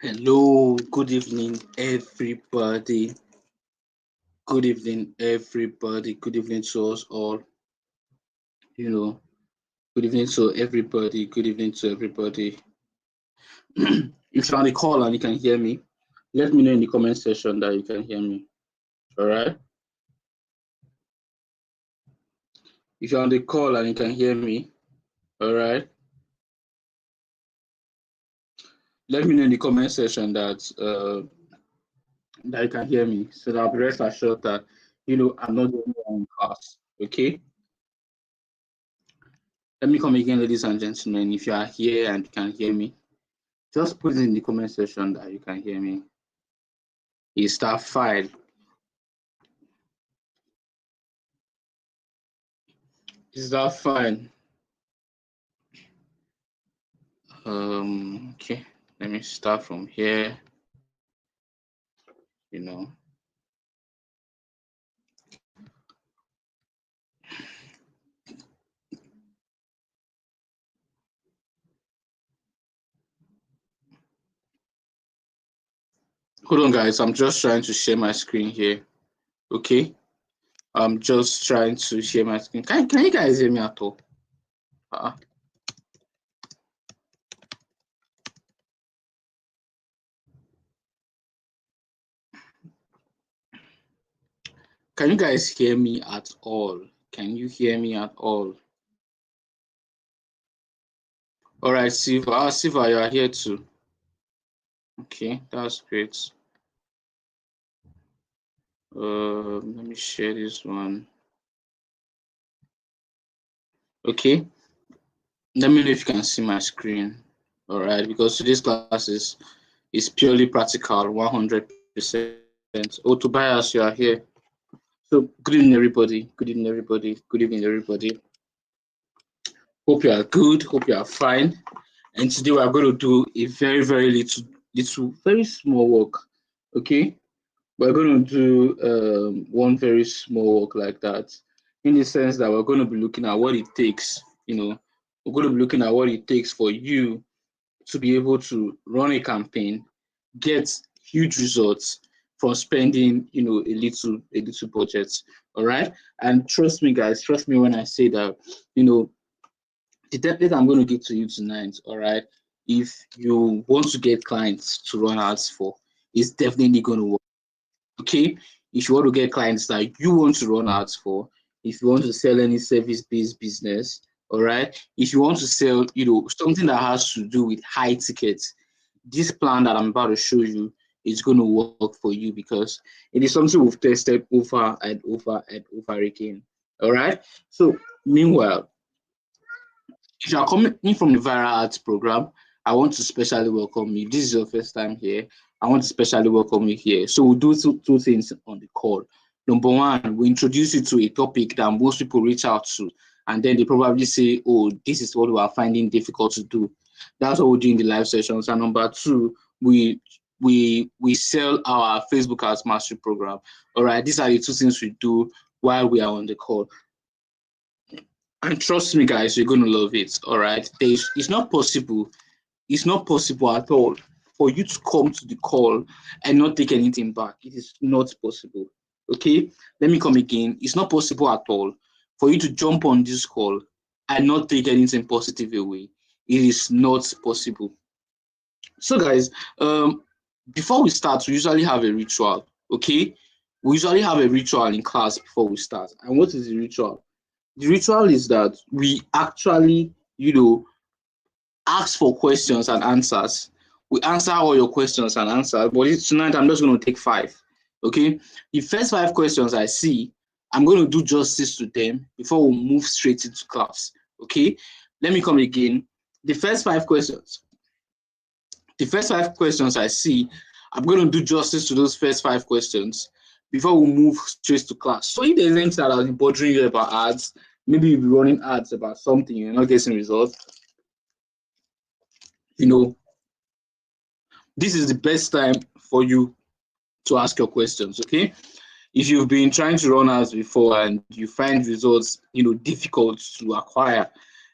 Hello, good evening, everybody. Good evening, everybody. Good evening to us all. You know, good evening to everybody. Good evening to everybody. If you're on the call and you can hear me, let me know in the comment section that you can hear me. All right. If you're on the call and you can hear me, all right. Let me know in the comment section that you can hear me, so that I'll be rest assured that I'm not the only one in class. Okay. Let me come again, ladies and gentlemen. If you are here and you can hear me, just put it in the comment section that you can hear me. Is that fine? Is that fine? Okay. Let me start from here. You know. Hold on, guys. I'm just trying to share my screen here. Okay. I'm just trying to share my screen. Can you guys hear me at all? Can you guys hear me at all? Can you hear me at all? All right, Siva. Siva, you are here too. Okay, that's great. Let me share this one. Okay, let me know if you can see my screen. All right, because today's class is purely practical, 100%. Oh, Tobias, you are here. So good evening, everybody. Good evening, everybody. Good evening, everybody. Hope you are good. Hope you are fine. And today we are going to do a very, very little, very small work. Okay, we're going to do one very small work like that, in the sense that we're going to be looking at what it takes. We're going to be looking at what it takes for you to be able to run a campaign, get huge results from spending, a little budget. All right. And trust me, guys, trust me when I say that, the template I'm going to give to you tonight, all right, if you want to get clients to run ads for, it's definitely going to work. Okay. If you want to get clients that you want to run ads for, if you want to sell any service-based business, all right, if you want to sell, something that has to do with high tickets, this plan that I'm about to show you is going to work for you, because it is something we've tested over and over and over again. All right. So meanwhile, if you are coming in from the Viral Arts program, I want to specially welcome you. This is your first time here. I want to specially welcome you here. So we'll do two things on the call. Number one, we introduce you to a topic that most people reach out to, and then they probably say, oh, this is what we are finding difficult to do. That's what we do in the live sessions. And number two, we sell our Facebook Ads Mastery program. All right, these are the two things we do while we are on the call. And trust me, guys, you're going to love it. All right. It's not possible. It's not possible at all for you to come to the call and not take anything back. It is not possible. Okay. Let me come again. It's not possible at all for you to jump on this call and not take anything positive away. It is not possible. So, guys, before we start, we usually have a ritual. Okay. We usually have a ritual in class before we start. And what is the ritual? The ritual is that we actually, ask for questions and answers. We answer all your questions and answers, but tonight I'm just going to take 5. Okay, the first 5 questions I see, I'm going to do justice to them before we move straight into class. Okay, let me come again. The first 5 questions I see, I'm going to do justice to those first 5 questions before we move straight to class. So if there's anything that has been bothering you about ads, maybe you'll be running ads about something, you're not getting results, this is the best time for you to ask your questions. Okay, if you've been trying to run ads before and you find results difficult to acquire,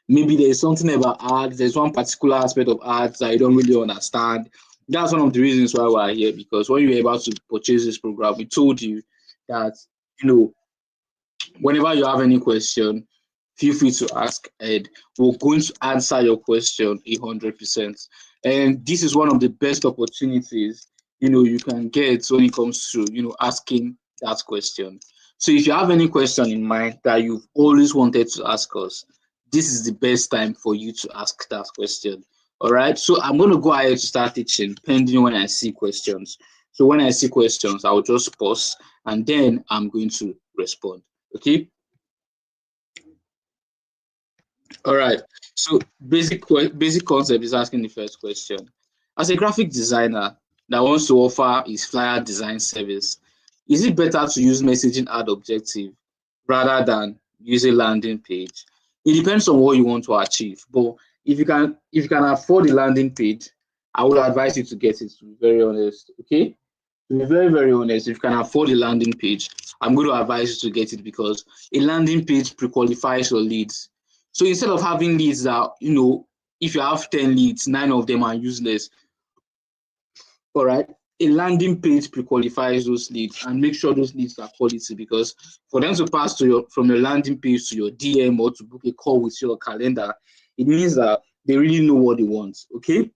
maybe there's something about ads, there's one particular aspect of ads that you don't really understand, That's one of the reasons why we're here, because when you were about to purchase this program, we told you that, you know, whenever you have any question, feel free to ask, and we're going to answer your question 100%. And this is one of the best opportunities, you can get when it comes to, asking that question. So if you have any question in mind that you've always wanted to ask us, this is the best time for you to ask that question. All right. So I'm going to go ahead to start teaching pending when I see questions. So when I see questions, I'll just pause and then I'm going to respond. Okay. All right. So basic concept is asking the first question. As a graphic designer that wants to offer his flyer design service, is it better to use messaging ad objective rather than use a landing page? It depends on what you want to achieve. But if you can afford the landing page, I would advise you to get it, to be very honest. Okay? To be very, very honest, if you can afford the landing page, I'm going to advise you to get it, because a landing page pre-qualifies your leads. So instead of having leads that, if you have 10 leads, 9 of them are useless, all right, a landing page pre-qualifies those leads and make sure those leads are quality, because for them to pass from your landing page to your DM or to book a call with your calendar, it means that they really know what they want, okay?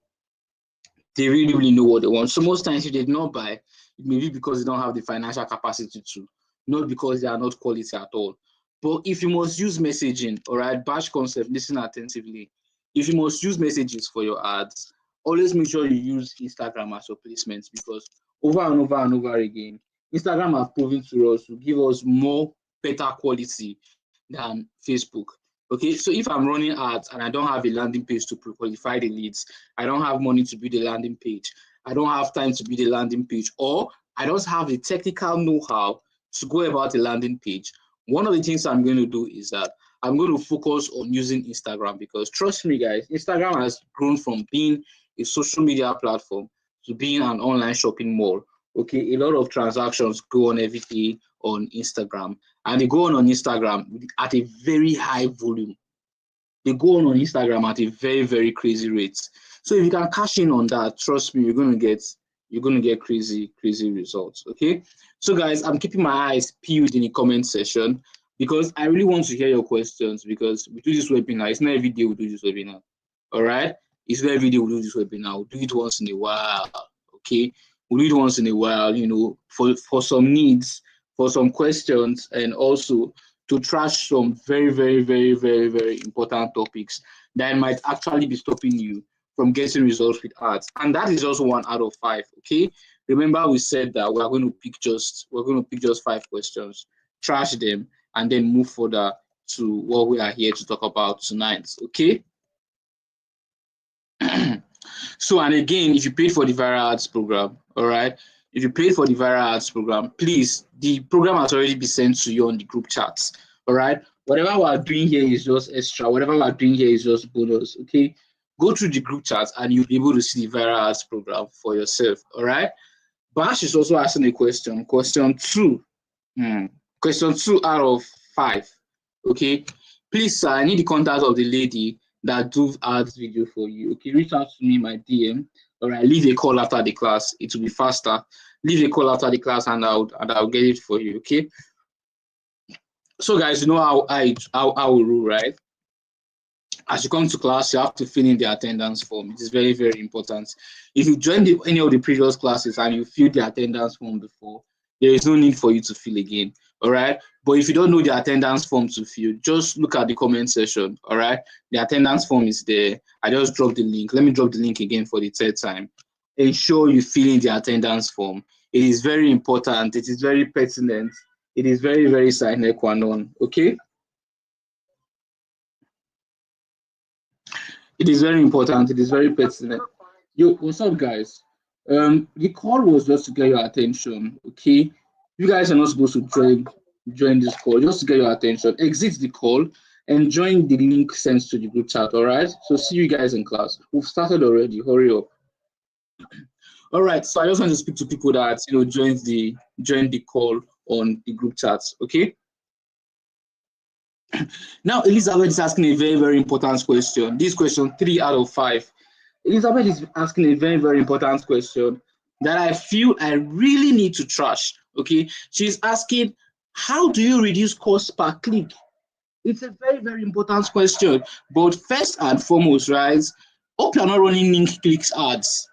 They really, really know what they want. So most times if they did not buy, it may be because they don't have the financial capacity to, not because they are not quality at all. But if you must use messaging, all right, batch concept, listen attentively. If you must use messages for your ads, always make sure you use Instagram as your placements, because over and over and over again, Instagram has proven to us to give us more better quality than Facebook. Okay, so if I'm running ads and I don't have a landing page to pre-qualify the leads, I don't have money to build a landing page, I don't have time to build a landing page, or I don't have the technical know-how to go about a landing page, one of the things I'm going to do is that I'm going to focus on using Instagram, because trust me, guys, Instagram has grown from being a social media platform to being an online shopping mall. Okay, a lot of transactions go on every day on Instagram, and they go on Instagram at a very high volume. They go on Instagram at a very, very crazy rate. So if you can cash in on that, trust me, you're going to get crazy, crazy results. Okay. So guys, I'm keeping my eyes peeled in the comment section, because I really want to hear your questions, because we do this webinar. It's not every day we do this webinar. All right. It's not every day we do this webinar. We'll do it once in a while. Okay. We'll do it once in a while, for some needs, for some questions, and also to trash some very, very, very, very, very important topics that might actually be stopping you from getting results with ads. And that is also 1 out of 5. Okay. Remember, we said that we're going to pick just 5 questions, trash them, and then move further to what we are here to talk about tonight. Okay. So, and again, if you paid for the viral ads program, all right, if you paid for the viral ads program, please, the program has already been sent to you on the group chats. All right, whatever we're doing here is just extra. Whatever we're doing here is just bonus. Okay, go through the group chats and you'll be able to see the viral ads program for yourself. All right. Bash is also asking a question. Question 2. Question 2 out of 5. Okay. Please, sir, I need the contact of the lady that do ads video for you. Okay, reach out to me in my DM. All right, leave a call after the class. It will be faster. Leave a call after the class and I'll get it for you. Okay. So guys, you know how I will rule, right? As you come to class, you have to fill in the attendance form. It is very, very important. If you joined any of the previous classes and you filled the attendance form before, there is no need for you to fill again. All right. But if you don't know the attendance form to fill, just look at the comment section. All right. The attendance form is there. I just dropped the link. Let me drop the link again for the 3rd time. Ensure you fill in the attendance form. It is very important. It is very pertinent. It is very, very sine qua non. Okay. It is very important. It is very pertinent. Yo, what's up, guys? The call was just to get your attention. Okay, you guys are not supposed to join this call. Just to get your attention. Exit the call and join the link sent to the group chat. All right. So see you guys in class. We've started already. Hurry up. All right. So I just want to speak to people that join the call on the group chats. Okay. Now, Elizabeth is asking a very, very important question. This question 3 out of 5. Elizabeth is asking a very, very important question that I feel I really need to trash. Okay, she's asking, how do you reduce cost per click? It's a very, very important question. But first and foremost, right? Hope you're not running link clicks ads.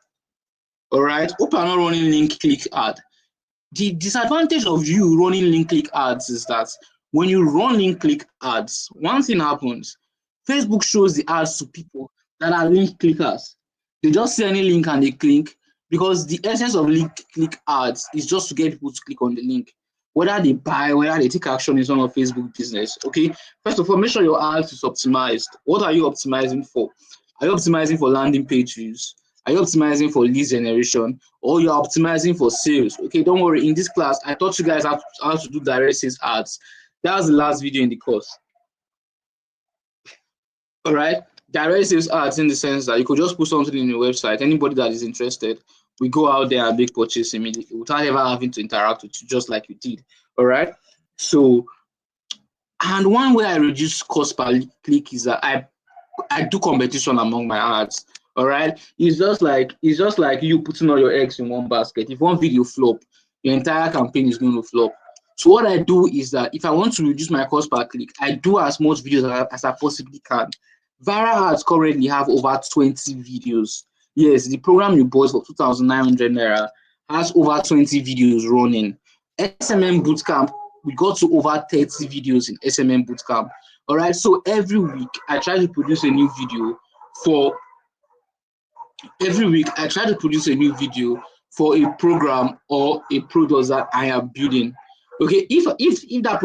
All right, hope you're not running link click ad. The disadvantage of you running link click ads is that when you run link click ads, one thing happens. Facebook shows the ads to people that are link clickers. They just see any link and they click, because the essence of link click ads is just to get people to click on the link. Whether they buy, whether they take action is none of Facebook business. Okay. First of all, make sure your ads is optimized. What are you optimizing for? Are you optimizing for landing page views? Are you optimizing for lead generation, or you're optimizing for sales? Okay, don't worry. In this class, I taught you guys how to do direct sales ads. That was the last video in the course. All right, direct sales ads in the sense that you could just put something in your website. Anybody that is interested, we go out there and make purchase immediately without ever having to interact with you, just like you did. All right. So, and one way I reduce cost per click is that I do competition among my ads. All right, it's just like you putting all your eggs in one basket. If one video flop, your entire campaign is going to flop. So what I do is that if I want to reduce my cost per click, I do as much videos as I possibly can. Viral ads currently have over 20 videos. Yes, the program you bought for 2,900 naira has over 20 videos running. SMM Bootcamp, we got to over 30 videos in SMM Bootcamp. All right, so every week I try to produce a new video for a program or a product that I am building. Okay, if that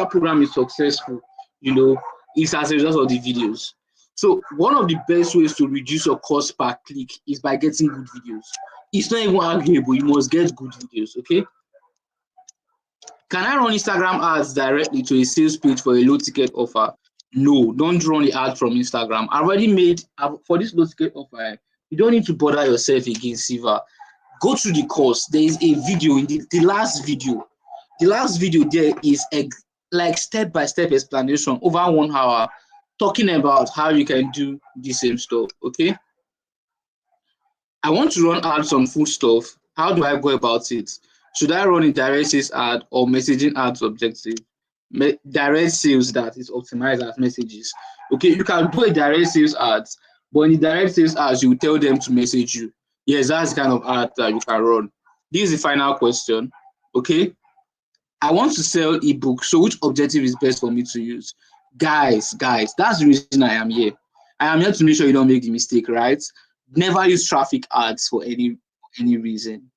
program is successful, it's as a result of the videos. So one of the best ways to reduce your cost per click is by getting good videos. It's not even arguable, you must get good videos. Okay. Can I run Instagram ads directly to a sales page for a low ticket offer? No, don't run the ad from Instagram. I already made for this low ticket offer. You don't need to bother yourself again, Siva. Go through the course. There is a video in the last video. The last video there is like step-by-step explanation over 1 hour, talking about how you can do the same stuff. Okay. I want to run ads on food stuff. How do I go about it? Should I run a direct sales ad or messaging ads objective? Direct sales that is optimized as messages. Okay, you can do a direct sales ads, but in the direct sales ads, you tell them to message you. Yes, that's the kind of ad that you can run. This is the final question. Okay, I want to sell ebook. So which objective is best for me to use? Guys, that's the reason I am here. I am here to make sure you don't make the mistake, right? Never use traffic ads for any reason.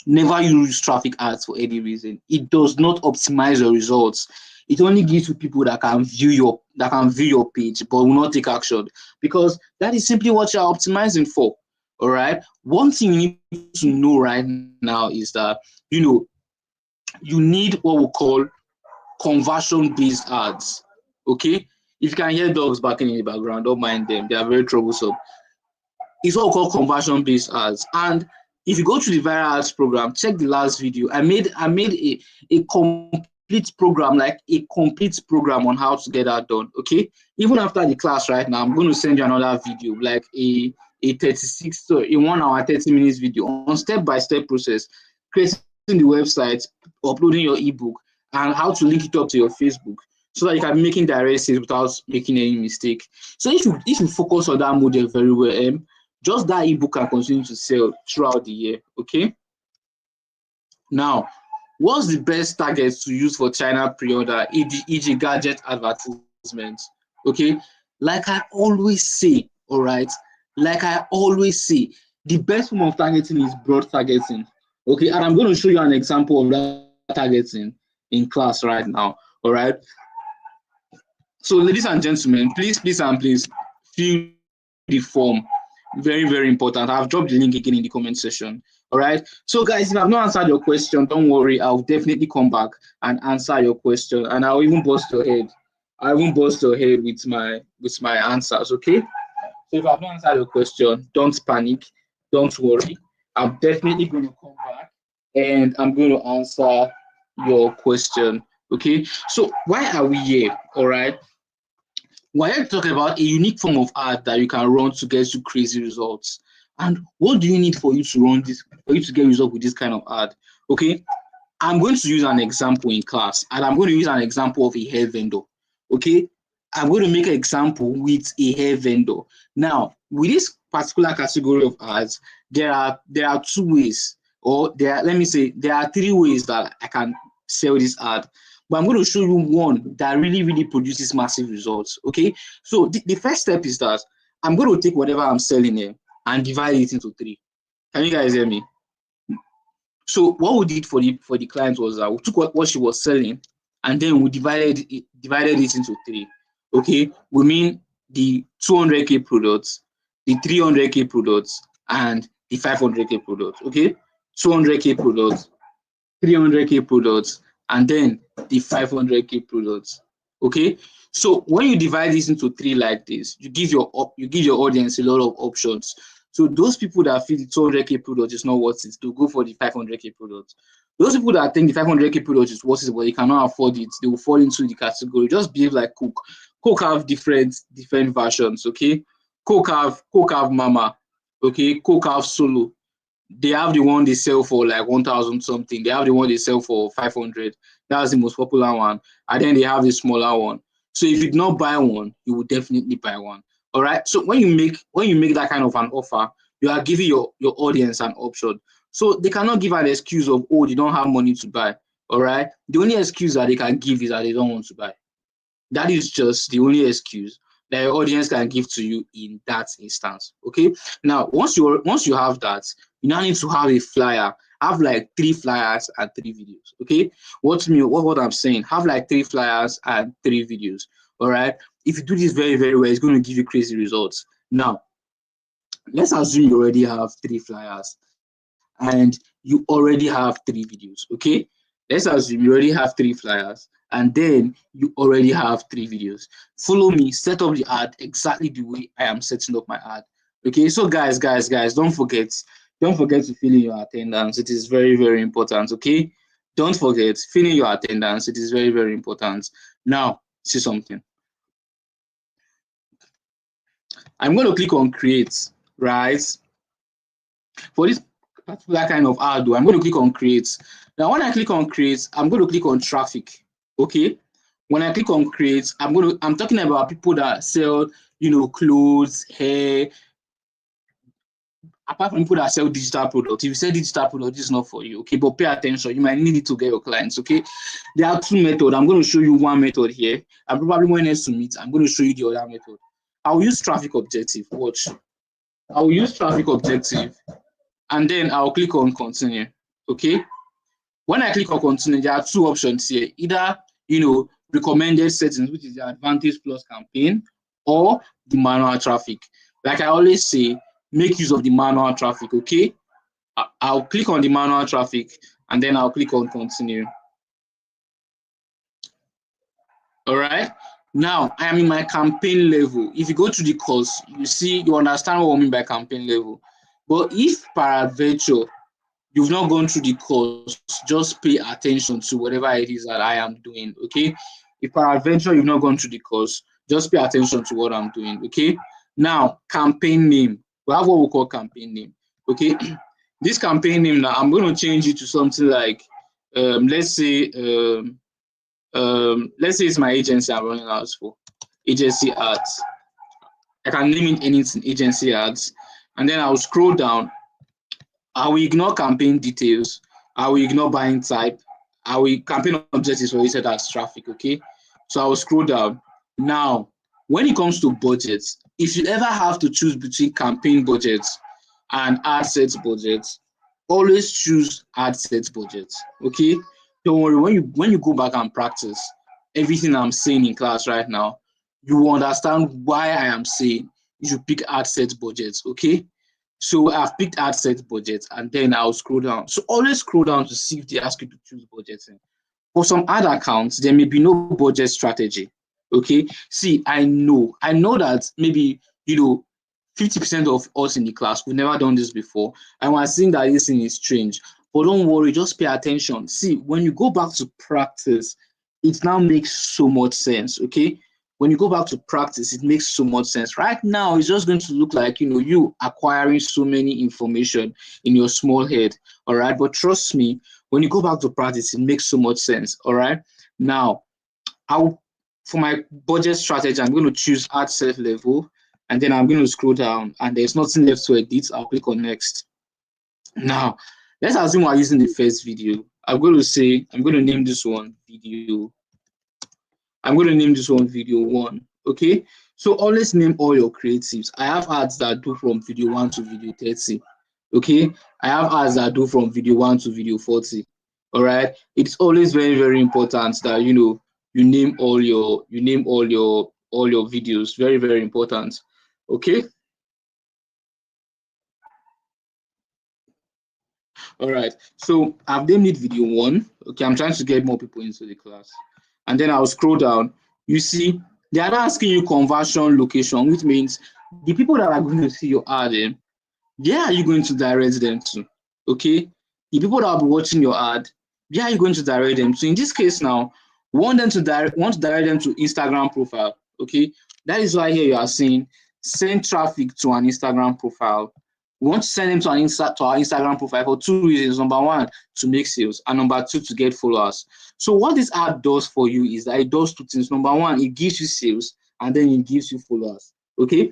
Never use traffic ads for any reason. It does not optimize your results. It only gives you people that can view your page but will not take action, because that is simply what you're optimizing for. All right. One thing you need to know right now is that you need what we call conversion-based ads. Okay. If you can hear dogs barking in the background, don't mind them. They are very troublesome. It's what we call conversion-based ads. And if you go to the viral ads program, check the last video. I made a complete program, like a complete program on how to get that done. Okay. Even after the class right now, I'm going to send you another video, like a 1 hour, 30 minutes video on step-by-step process, creating the website, uploading your ebook, and how to link it up to your Facebook, so that you can be making direct sales without making any mistake. So if you focus on that model very well, just that ebook can continue to sell throughout the year. Okay. Now, what's the best target to use for China pre-order, e.g. gadget advertisements? Okay. Like I always say, all right. Like I always say, the best form of targeting is broad targeting. Okay. And I'm going to show you an example of that targeting in class right now. All right. So, ladies and gentlemen, please fill the form. Very, very important. I've dropped the link again in the comment section. All right. So, guys, if I've not answered your question, don't worry. I'll definitely come back and answer your question, and I'll even bust your head. I won't bust your head with my answers. Okay. So, if I've not answered your question, don't panic. Don't worry. I'm definitely going to come back and I'm going to answer your question. Okay. So, why are we here? All right. We're here to talk about a unique form of ad that you can run to get you crazy results. And what do you need for you to run this, for you to get results with this kind of ad? Okay, I'm going to use an example in class, and I'm going to use an example of a hair vendor. Okay, I'm going to make an example with a hair vendor. Now, with this particular category of ads, there are two ways, or let me say there are three ways that I can sell this ad. But I'm going to show you one that really produces massive results. Okay, so the first step is that I'm going to take whatever I'm selling here and divide it into three. Can you guys hear me? So what we did for the client was that we took what she was selling, and then we divided it into three. Okay, we mean the 200K products, the 300K products, and the 500K products. Okay, 200K products, 300K products, and then the 500K products. Okay, so when you divide this into three like this, you give your audience a lot of options. So those people that feel the 200K product is not worth it, they'll go for the 500K product. Those people that think the 500K product is worth it, but they cannot afford it, they will fall into the category. Just behave like Coke. Coke have different versions. Okay, Coke have Mama. Okay, Coke have Solo. They have the one they sell for like 1,000 something. They have the one they sell for 500. That's the most popular one. And then they have the smaller one. So if you do not buy one, you will definitely buy one. All right. So when you make that kind of an offer, you are giving your audience an option. So they cannot give an excuse of, oh, they don't have money to buy. All right. The only excuse that they can give is that they don't want to buy. That is just the only excuse that your audience can give to you in that instance. Okay. Now, once you have that, you now need to have a flyer. Have like 3 flyers and 3 videos. Okay. What I'm saying? Have like 3 flyers and 3 videos. All right. If you do this very well, it's going to give you crazy results. Now, let's assume you already have 3 flyers and you already have 3 videos. Okay. Let's assume you already have 3 flyers and then you already have 3 videos. Follow me, set up the ad exactly the way I am setting up my ad. Okay, so guys, don't forget to fill in your attendance. It is very important. Okay, don't forget, fill in your attendance. It is very important. Now, see something. I'm going to click on create, right? For this particular kind of ad, I'm going to click on create. Now, when I click on create, I'm going to click on traffic. Okay, when I click on create, I'm talking about people that sell, clothes, hair. Apart from people that sell digital products, if you sell digital products, it's not for you. Okay, but pay attention. You might need it to get your clients. Okay, there are 2 methods. I'm going to show you one method here. And probably when next to meet, I'm going to show you the other method. I'll use traffic objective. Watch. I'll use traffic objective, and then I'll click on continue. Okay. When I click on continue, there are 2 options here. Either, recommended settings, which is the Advantage Plus campaign, or the manual traffic. Like I always say, make use of the manual traffic, okay? I'll click on the manual traffic, and then I'll click on continue. All right. Now, I am in my campaign level. If you go to the course, you understand what I mean by campaign level. But if peradventure, you've not gone through the course, just pay attention to whatever it is that I am doing, okay? If peradventure you've not gone through the course, just pay attention to what I'm doing, okay? Now, campaign name. We have what we call campaign name, okay? This campaign name now, I'm going to change it to something like, let's say it's my agency I'm running ads for, agency ads. I can name it anything, agency ads, and then I'll scroll down. I will ignore campaign details. I will ignore buying type. I will campaign objectives for set as traffic, okay? So I will scroll down. Now, when it comes to budgets, if you ever have to choose between campaign budgets and ad sets budgets, always choose ad sets budgets, okay? Don't worry, when you go back and practice everything I'm saying in class right now, you will understand why I am saying you should pick ad set budgets, okay? So I've picked ad set budget, and then I'll scroll down. So always scroll down to see if they ask you to choose budgeting. For some ad accounts, there may be no budget strategy. Okay. See, I know that maybe 50% of us in the class, we've never done this before, and we're seeing that this thing is strange. But don't worry, just pay attention. See, when you go back to practice, it now makes so much sense. Okay. when you go back to practice, it makes so much sense. Right now, it's just going to look like, you acquiring so many information in your small head, all right? But trust me, when you go back to practice, it makes so much sense, all right? Now, for my budget strategy, I'm going to choose add set level, and then I'm going to scroll down, and there's nothing left to edit. I'll click on next. Now, let's assume we're using the first video. I'm going to name this one video. I'm going to name this one video 1. Okay, so always name all your creatives. I have ads that do from video 1 to video 30. Okay, I have ads that do from video 1 to video 40. All right, it's always very, very important that you name all your videos. Very, very important. Okay. All right, so I've named it video 1. Okay, I'm trying to get more people into the class, and then I'll scroll down. You see, they are asking you conversion location, which means the people that are going to see your ad, where are you going to direct them to? Okay, the people that will be watching your ad, where are you going to direct them to? In this case now, want to direct them to Instagram profile. Okay, that is why here you are saying send traffic to an Instagram profile. We want to send them to our Instagram profile for 2 reasons. Number 1, to make sales, and number 2, to get followers. So what this ad does for you is that it does 2 things. Number 1, it gives you sales, and then it gives you followers. Okay,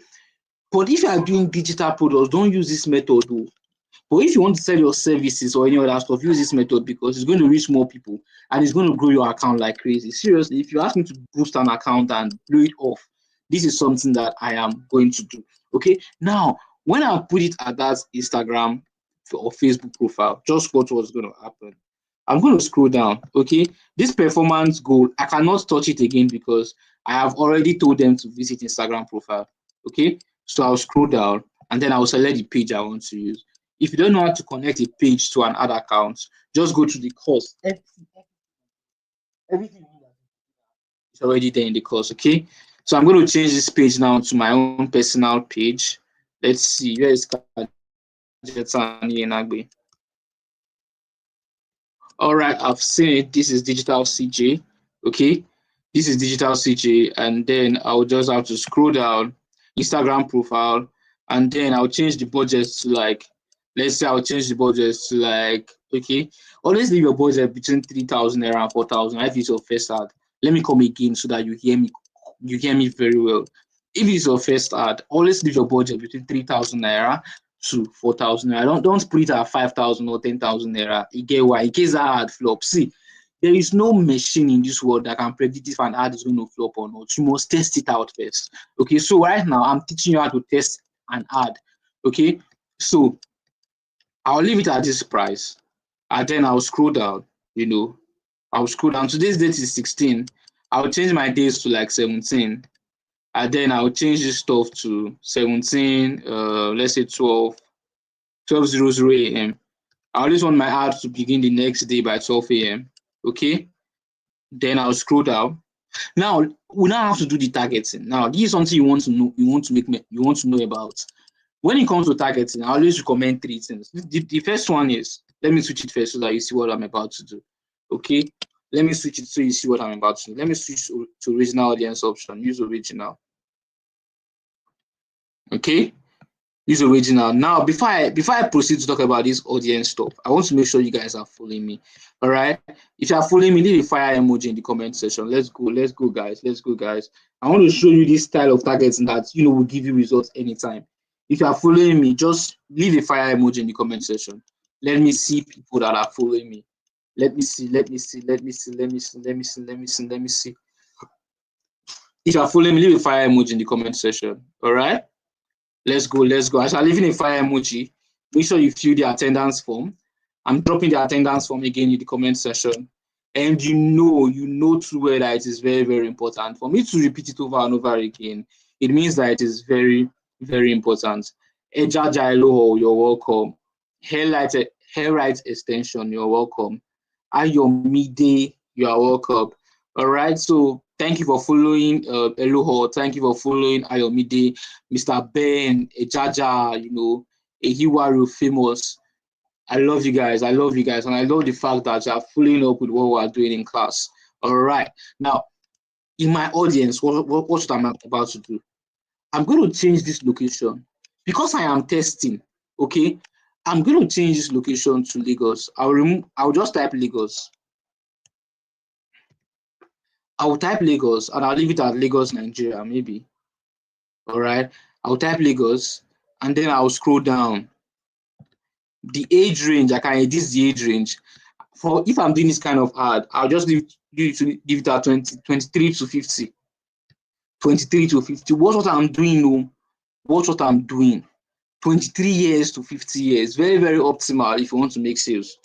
but if you are doing digital products, don't use this method though. But if you want to sell your services or any other stuff, use this method because it's going to reach more people and it's going to grow your account like crazy. Seriously, if you ask me to boost an account and blow it off, this is something that I am going to do. Okay, now when I put it at that Instagram or Facebook profile, just what was going to happen. I'm going to scroll down. Okay, this performance goal, I cannot touch it again because I have already told them to visit Instagram profile. Okay, so I'll scroll down and then I'll select the page I want to use. If you don't know how to connect a page to an ad account, just go to the course. Everything is already there in the course. Okay, so I'm going to change this page now to my own personal page. Let's see, where is Nagbe? All right, I've seen it. This is Digital CJ. Okay, this is Digital CJ, and then I'll just have to scroll down Instagram profile, and then I'll change the budget to like, let's say I'll change the budget to like, okay, always leave your budget between 3,000 naira and 4,000. If it's your first ad, let me come again so that you hear me very well. If it's your first ad, always leave your budget between 3,000 naira to 4,000 naira. Don't put it at 5,000 or 10,000 naira. You get why? In case that ad flop. See, there is no machine in this world that can predict if an ad is going to flop or not. You must test it out first. Okay, so right now I'm teaching you how to test an ad. Okay, so I'll leave it at this price, and then I'll scroll down. I'll scroll down. Today's date is 16. I'll change my days to like 17. And then I'll change this stuff to 17, let's say 12:00 a.m. I always want my ad to begin the next day by 12 a.m. Okay, then I'll scroll down. Now we now have to do the targeting. Now this is something you want to know. You want to know about. When it comes to targeting, I always recommend 3 things. The first one is, let me switch it first so that you see what I'm about to do. Okay, let me switch it so you see what I'm about to do. Let me switch to original audience option. Use original. Okay, use original. Now, before I proceed to talk about this audience stuff, I want to make sure you guys are following me. All right, if you are following me, leave a fire emoji in the comment section. Let's go guys. I want to show you this style of targeting that will give you results anytime. If you are following me, just leave a fire emoji in the comment section. Let me see people that are following me. Let me see. If you are following me, leave a fire emoji in the comment section. All right, let's go. As I'm leaving a fire emoji, make sure you fill the attendance form. I'm dropping the attendance form again in the comment section. And you know too well that it is very, very important. For me to repeat it over and over again, it means that it is very, very important. Ejaja Eloho, you're welcome. Hair right extension, you're welcome. Ayomide, you are welcome. All right, so thank you for following Eloho. Thank you for following Ayomide, Mr. Ben, Ejaja, Ehiwaru, famous. I love you guys, and I love the fact that you are following up with what we are doing in class. All right, now in my audience, what I'm about to do. I'm going to change this location because I am testing. Okay, I'm going to change this location to Lagos. I'll just type Lagos. I'll type Lagos and I'll leave it at Lagos, Nigeria, maybe. All right. I'll type Lagos and then I'll scroll down. The age range, I can edit the age range. For if I'm doing this kind of ad, I'll just give it at 23 to 50. 23 to 50. Watch what I'm doing, no. Watch what I'm doing. 23 years to 50 years. Very, very optimal if you want to make sales.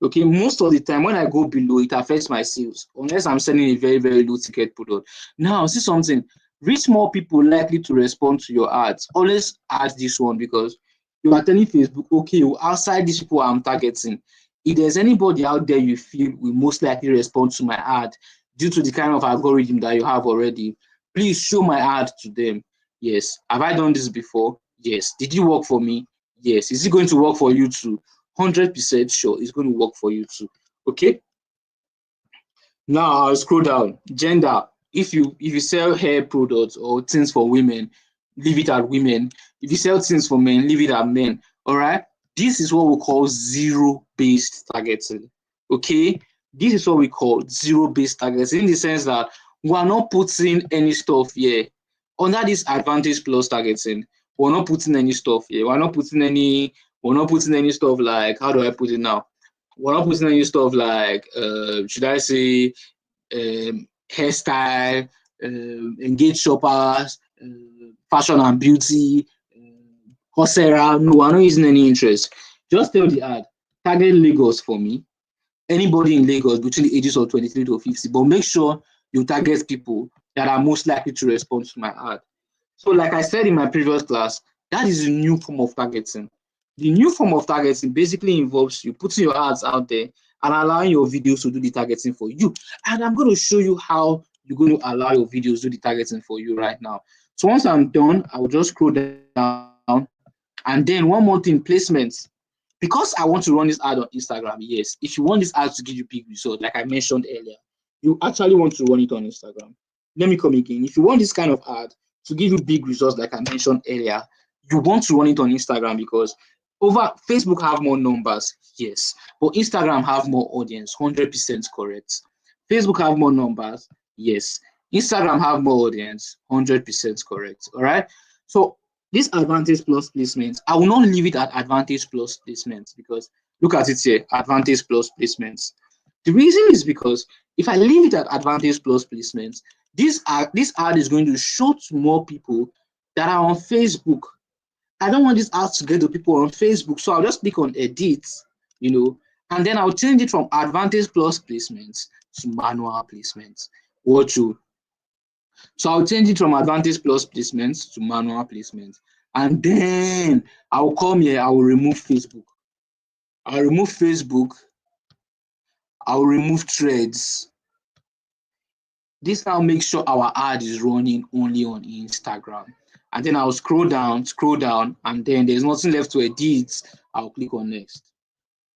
Okay, most of the time when I go below, it affects my sales, unless I'm selling a very, very low ticket product. Now, see something, reach more people likely to respond to your ads. Always add this one because you are telling Facebook, okay, outside these people I'm targeting, if there's anybody out there you feel will most likely respond to my ad due to the kind of algorithm that you have already, please show my ad to them. Yes. Have I done this before? Yes. Did it work for me? Yes. Is it going to work for you too? 100% sure it's going to work for you too. Okay. Now I'll scroll down. Gender. If you sell hair products or things for women, leave it at women. If you sell things for men, leave it at men. All right. This is what we call zero-based targeting. Okay. This is what we call zero-based targeting in the sense that we are not putting any stuff here. Under this advantage plus targeting, we're not putting any stuff here. We're not putting any stuff like, how do I put it now? We're not putting any stuff like, should I say, hairstyle, engaged shoppers, fashion and beauty, Coursera. No, we're not using any interest. Just tell the ad, target Lagos for me. Anybody in Lagos between the ages of 23 to 50, but make sure you target people that are most likely to respond to my ad. So like I said in my previous class, that is a new form of targeting. The new form of targeting basically involves you putting your ads out there and allowing your videos to do the targeting for you. And I'm going to show you how you're going to allow your videos to do the targeting for you right now. So once I'm done, I'll just scroll down. And then one more thing, placements. Because I want to run this ad on Instagram, yes. If you want this ad to give you big results, like I mentioned earlier, you actually want to run it on Instagram. Let me come again. If you want this kind of ad to give you big results, like I mentioned earlier, you want to run it on Instagram because over Facebook have more numbers, yes, but Instagram have more audience, 100% correct. Facebook have more numbers, yes. Instagram have more audience, 100% correct. All right. So this advantage plus placements, I will not leave it at advantage plus placements because look at it here, advantage plus placements. The reason is because if I leave it at advantage plus placements, this ad is going to show to more people that are on Facebook. I don't want this ad to get to people on Facebook, so I'll just click on edit, and then I'll change it from advantage plus placements to manual placements. So I'll change it from advantage plus placements to manual placements. And then I'll come here, I will remove Facebook. I'll remove Facebook. I'll remove threads. This now makes sure our ad is running only on Instagram. And then I'll scroll down, and then there's nothing left to edit. I'll click on next.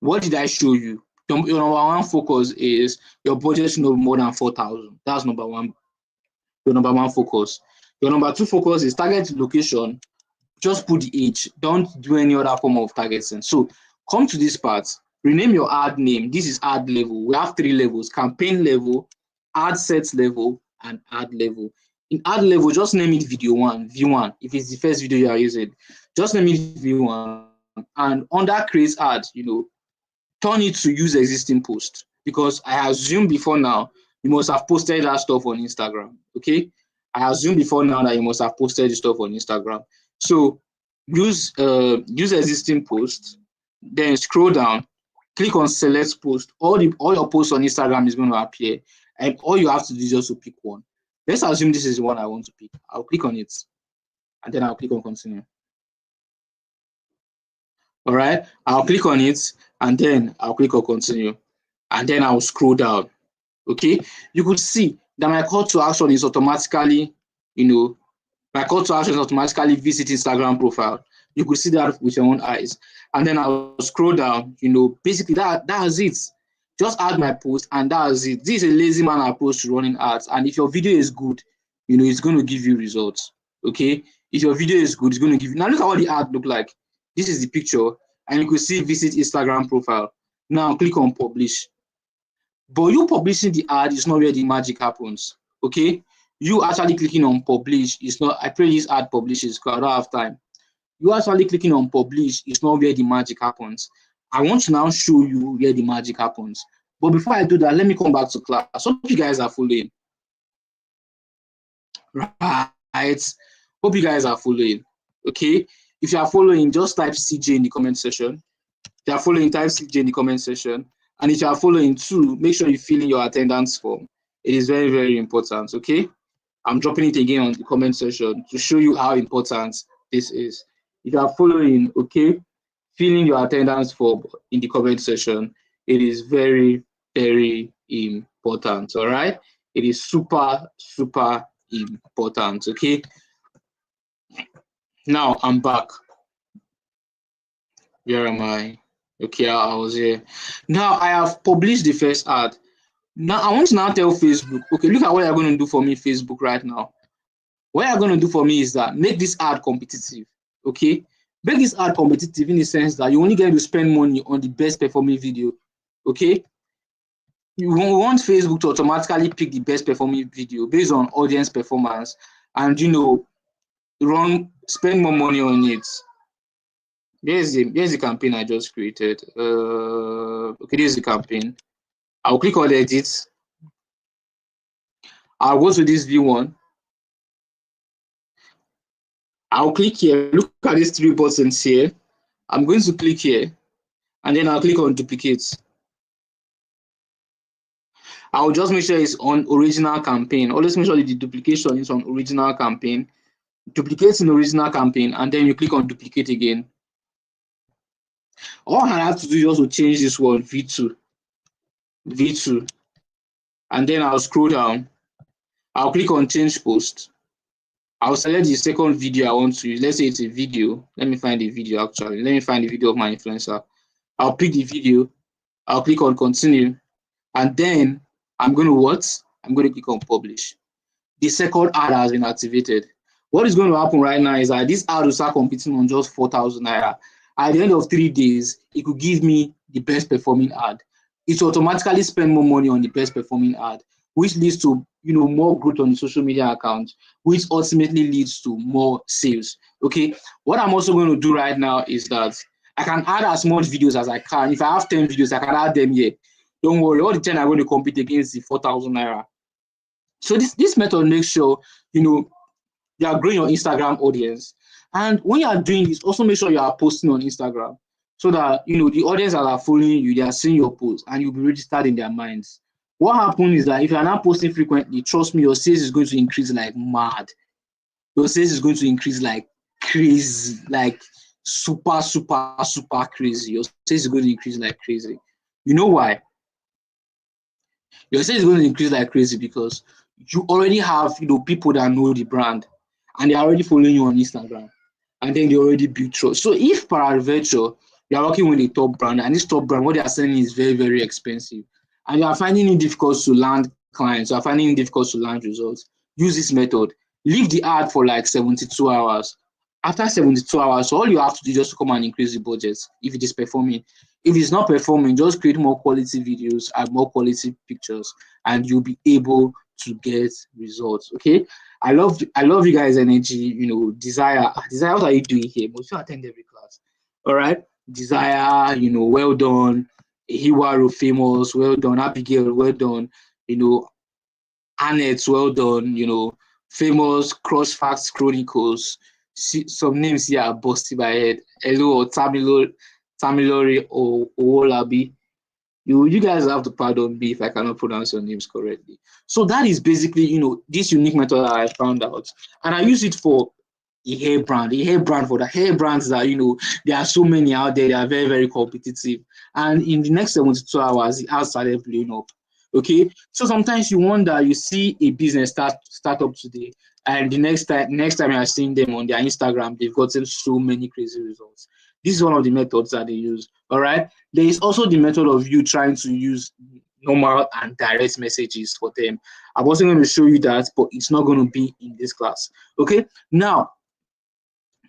What did I show you? Your number one focus is your budget should not be more than 4,000. That's number one. Your number one focus. Your number two focus is target location. Just put the age. Don't do any other form of targeting. So come to this part. Rename your ad name. This is ad level. We have 3 levels: campaign level, ad set level, and ad level. In ad level, just name it video 1, V1. If it's the first video you are using, just name it V1. And under create ad, turn it to use existing post, because I assume before now you must have posted that stuff on Instagram. Okay, I assume before now that you must have posted the stuff on Instagram. So use existing post, then scroll down, click on select post. All your posts on Instagram is going to appear, and all you have to do is just to pick one. Let's assume this is the one I want to pick. I'll click on it, and then I'll click on continue. All right, I'll click on it, and then I'll click on continue, and then I'll scroll down. Okay, you could see that my call to action is automatically, my call to action is automatically visit Instagram profile. You could see that with your own eyes, and then I'll scroll down. Basically that's it. Just add my post, and that's it. This is a lazy man approach to running ads. And if your video is good, it's going to give you results. Okay, if your video is good, it's going to give you. Now look at what the ad look like. This is the picture, and you could see visit Instagram profile. Now click on publish. But you publishing the ad is not where the magic happens. Okay, you actually clicking on publish is not. I pray this ad publishes because I don't have time. You actually clicking on publish is not where the magic happens. I want to now show you where the magic happens. But before I do that, let me come back to class. Hope you guys are following. Right. Hope you guys are following. Okay. If you are following, just type CJ in the comment section. If you are following, type CJ in the comment section. And if you are following too, make sure you fill in your attendance form. It is very, very important. Okay. I'm dropping it again on the comment section to show you how important this is. If you are following, okay, fill in your attendance form in the comment section. It is very, very important. All right. It is super, super important. Okay. Now I'm back. Where am I? Okay, I was here. Now I have published the first ad. Now I want to now tell Facebook, okay, look at what you're going to do for me, Facebook, right now. What you're going to do for me is that make this ad competitive. Okay, make this ad competitive in the sense that you only get to spend money on the best performing video. Okay, you want Facebook to automatically pick the best performing video based on audience performance, and spend more money on it. Here's the campaign I just created. Okay, this is the campaign. I'll click on edit. I'll go to this view one. I'll click here. Look at these three buttons here. I'm going to click here, and then I'll click on duplicate. I'll just make sure it's on original campaign. Always make sure that the duplication is on original campaign. Duplicate in original campaign, and then you click on duplicate again. All I have to do is also change this one V2, and then I'll scroll down. I'll click on change post. I'll select the second video I want to use. Let's say it's a video. Let me find the video actually. Let me find the video of my influencer. I'll pick the video. I'll click on continue, and then I'm going to click on publish. The second ad has been activated. What is going to happen right now is that this ad will start competing on just 4,000 naira. At the end of 3 days, it could give me the best performing ad. It will automatically spend more money on the best performing ad, which leads to more growth on the social media account, which ultimately leads to more sales. Okay. What I'm also going to do right now is that I can add as much videos as I can. If I have 10 videos, I can add them here. Don't worry, all the 10 are going to compete against the 4,000 naira. So this method makes sure you are growing your Instagram audience. And when you are doing this, also make sure you are posting on Instagram so that the audience that are following you, they are seeing your posts and you'll be registered in their minds. What happens is that if you are not posting frequently, trust me, your sales is going to increase like mad. Your sales is going to increase like crazy, like super, super, super crazy. Your sales is going to increase like crazy. You know why? Your sales is going to increase like crazy because you already have people that know the brand and they are already following you on Instagram, and then they already build trust. So if peradventure you are working with a top brand and this top brand, what they are selling is very, very expensive, and you are finding it difficult to land clients, you are finding it difficult to land results, use this method. Leave the ad for like 72 hours. After 72 hours, all you have to do is just to come and increase the budget if it is performing. If it's not performing, just create more quality videos and more quality pictures, and you'll be able to get results. Okay. I love you guys' energy. Desire, what are you doing here? Most you attend every class. All right. Desire, well done. Hiwaro, famous, well done. Abigail, well done. Annette, well done. Famous, Cross Facts Chronicles. Some names here are busted by head. Hello, Tamilori or Owolabi. You guys have to pardon me if I cannot pronounce your names correctly. So that is basically, this unique method that I found out. And I use it for a hair brand for the hair brands that, there are so many out there. They are very, very competitive. And in the next 72 hours, the ads started blowing up. Okay. So sometimes you wonder, you see a business start up today, and the next time you are seeing them on their Instagram, they've gotten so many crazy results. This is one of the methods that they use. All right. There is also the method of you trying to use normal and direct messages for them. I'm also going to show you that, but it's not going to be in this class. Okay. Now,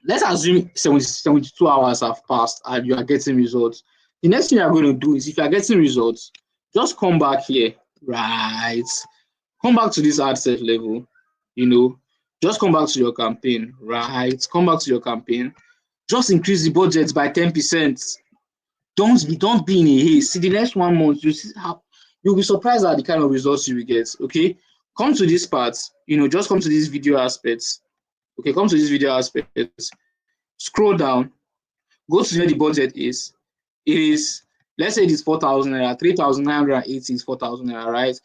let's assume 72 hours have passed and you are getting results. The next thing you are going to do is, if you are getting results, just come back here, right? Come back to this ad set level, just come back to your campaign, right? Come back to your campaign. Just increase the budget by 10%. Don't be in a haste. See, the next 1 month, you'll be surprised at the kind of results you will get. Okay, come to this part. Just come to this video aspects. Okay, come to this video aspects. Scroll down. Go to where the budget is. It is, let's say it is 4,000 naira. 3,980 is 4,000 naira, right?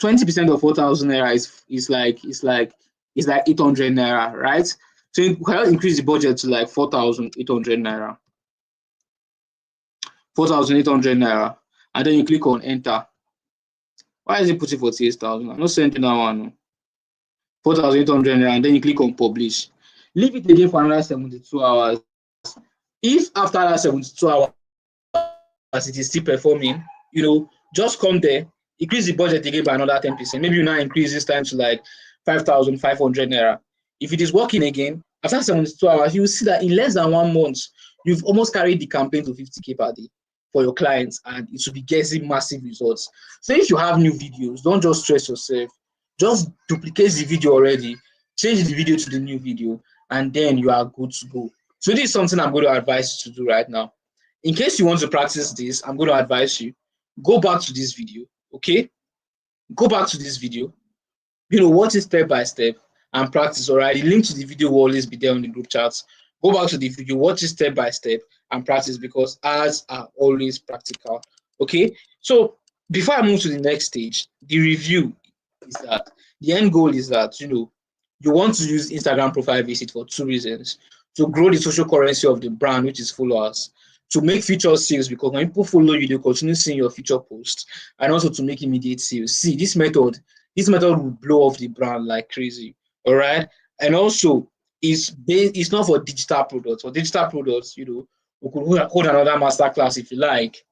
20% of 4,000 naira is like 800 naira, right? So you can increase the budget to like 4,800 naira. 4,800 naira. And then you click on enter. Why is it putting 48,000? I'm not sending that one. 4,800 naira, and then you click on publish. Leave it again for another 72 hours. If after that 72 hours it is still performing, just come there, increase the budget again by another 10%. Maybe you now increase this time to like 5,500 naira. If it is working again, after 72 hours, you will see that in less than 1 month, you've almost carried the campaign to 50K per day for your clients, and it will be getting massive results. So if you have new videos, don't just stress yourself. Just duplicate the video already, change the video to the new video, and then you are good to go. So this is something I'm going to advise you to do right now. In case you want to practice this, I'm going to advise you, go back to this video, okay? Go back to this video, watch it step by step and practice, all right? The link to the video will always be there on the group chats. Go back to the video, watch it step by step and practice, because ads are always practical, okay? So before I move to the next stage, the review is that the end goal is that, you want to use Instagram profile visit for 2 reasons: to grow the social currency of the brand, which is followers, to make future sales, because when people follow you, they continue seeing your future posts, and also to make immediate sales. See, this method will blow off the brand like crazy, all right? And also, it's not for digital products. For digital products, we could hold another masterclass if you like,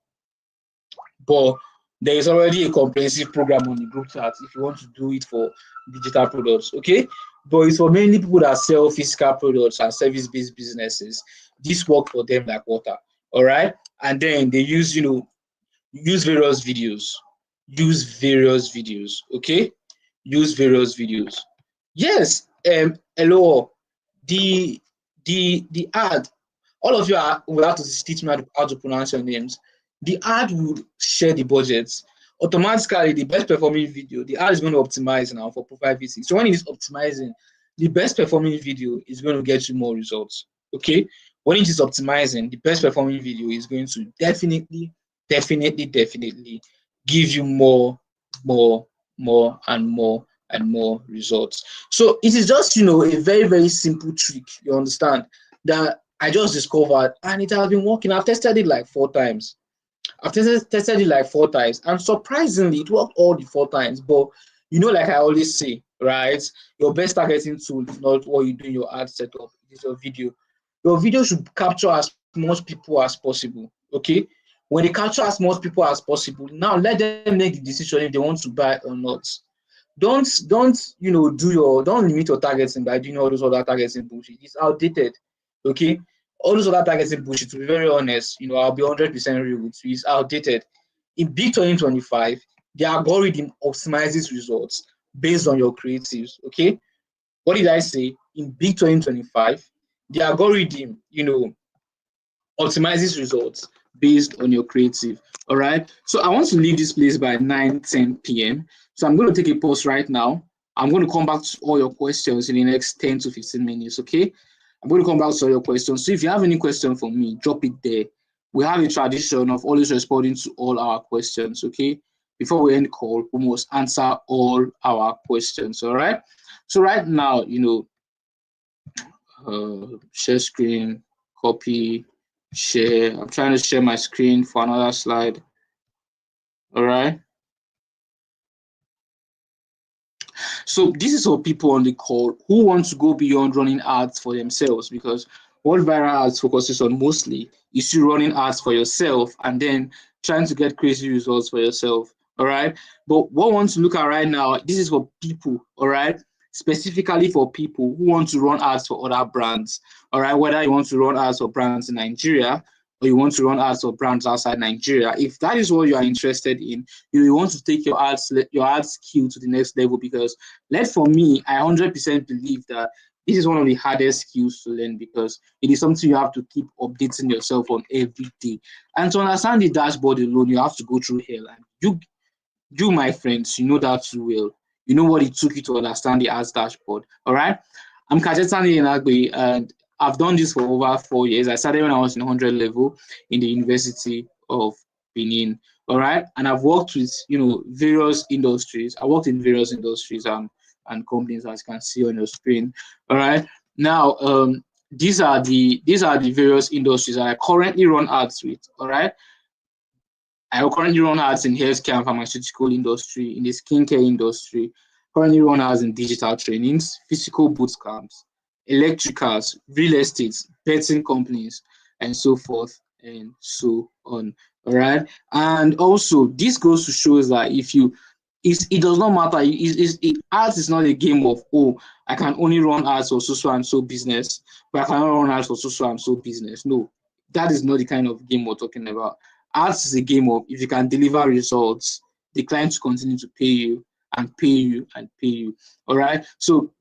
but there is already a comprehensive program on the group chat if you want to do it for digital products, okay? But it's for mainly people that sell physical products and service-based businesses. This work for them like water, all right? And then they use, use various videos. Okay? Use various videos. Yes, hello. The ad, all of you will have to teach me how to pronounce your names. The ad will share the budgets. Automatically, the best performing video, the ad is going to optimize now for profile visit. So when it is optimizing, the best performing video is going to get you more results. Okay? When it is optimizing, the best performing video is going to definitely give you more and more results. So it is just, a very, very simple trick, you understand, that I just discovered, and it has been working. I've tested it like 4 times. And surprisingly, it worked all the 4 times. But like I always say, right, your best targeting tool is not what you do in your ad setup, it is your video. Your video should capture as much people as possible. Okay, when they capture as much people as possible, now let them make the decision if they want to buy or not. Don't limit your targeting by doing all those other targeting bullshit. It's outdated. Okay, all those other targeting bullshit, to be very honest, I'll be 100% real with you, it's outdated. In big 2025, the algorithm optimizes results based on your creatives. Okay, what did I say? In big 2025, the algorithm, optimizes results based on your creative. All right, so I want to leave this place by 9-10 p.m. So I'm going to take a pause right now. I'm going to come back to all your questions in the next 10 to 15 minutes, okay? I'm going to come back to all your questions. So if you have any question for me, drop it there. We have a tradition of always responding to all our questions, okay? Before we end the call, we must answer all our questions, all right? So right now, share screen, copy, share. I'm trying to share my screen for another slide. All right. So this is for people on the call who want to go beyond running ads for themselves, because what viral ads focuses on mostly is you running ads for yourself and then trying to get crazy results for yourself. All right. But what I want to look at right now, this is for people, all right, specifically for people who want to run ads for other brands. All right, whether you want to run ads for brands in Nigeria or you want to run ads for brands outside Nigeria. If that is what you are interested in, you want to take your ads skill to the next level, because for me, I 100% believe that this is one of the hardest skills to learn, because it is something you have to keep updating yourself on every day. And to understand the dashboard alone, you have to go through hell. And you, my friends, you know that too well. You know what it took you to understand the ads dashboard. All right. I'm Kajetani Enagbe, and I've done this for over 4 years. I started when I was in 100 level in the University of Benin. All right. And I've worked with, various industries. I worked in various industries and companies, as you can see on your screen. All right. Now, these are the various industries that I currently run ads with. All right. I currently run ads in healthcare and pharmaceutical industry, in the skincare industry, currently run ads in digital trainings, physical boot camps, electricals, real estate, betting companies, and so forth and so on. All right. And also, this goes to show that it does not matter. Ads is not a game of, oh, I can only run ads for so and so business, but I cannot run ads for so and so business. No, that is not the kind of game we're talking about. Ads is a game of, if you can deliver results, the clients continue to pay you and pay you and pay you. All right. So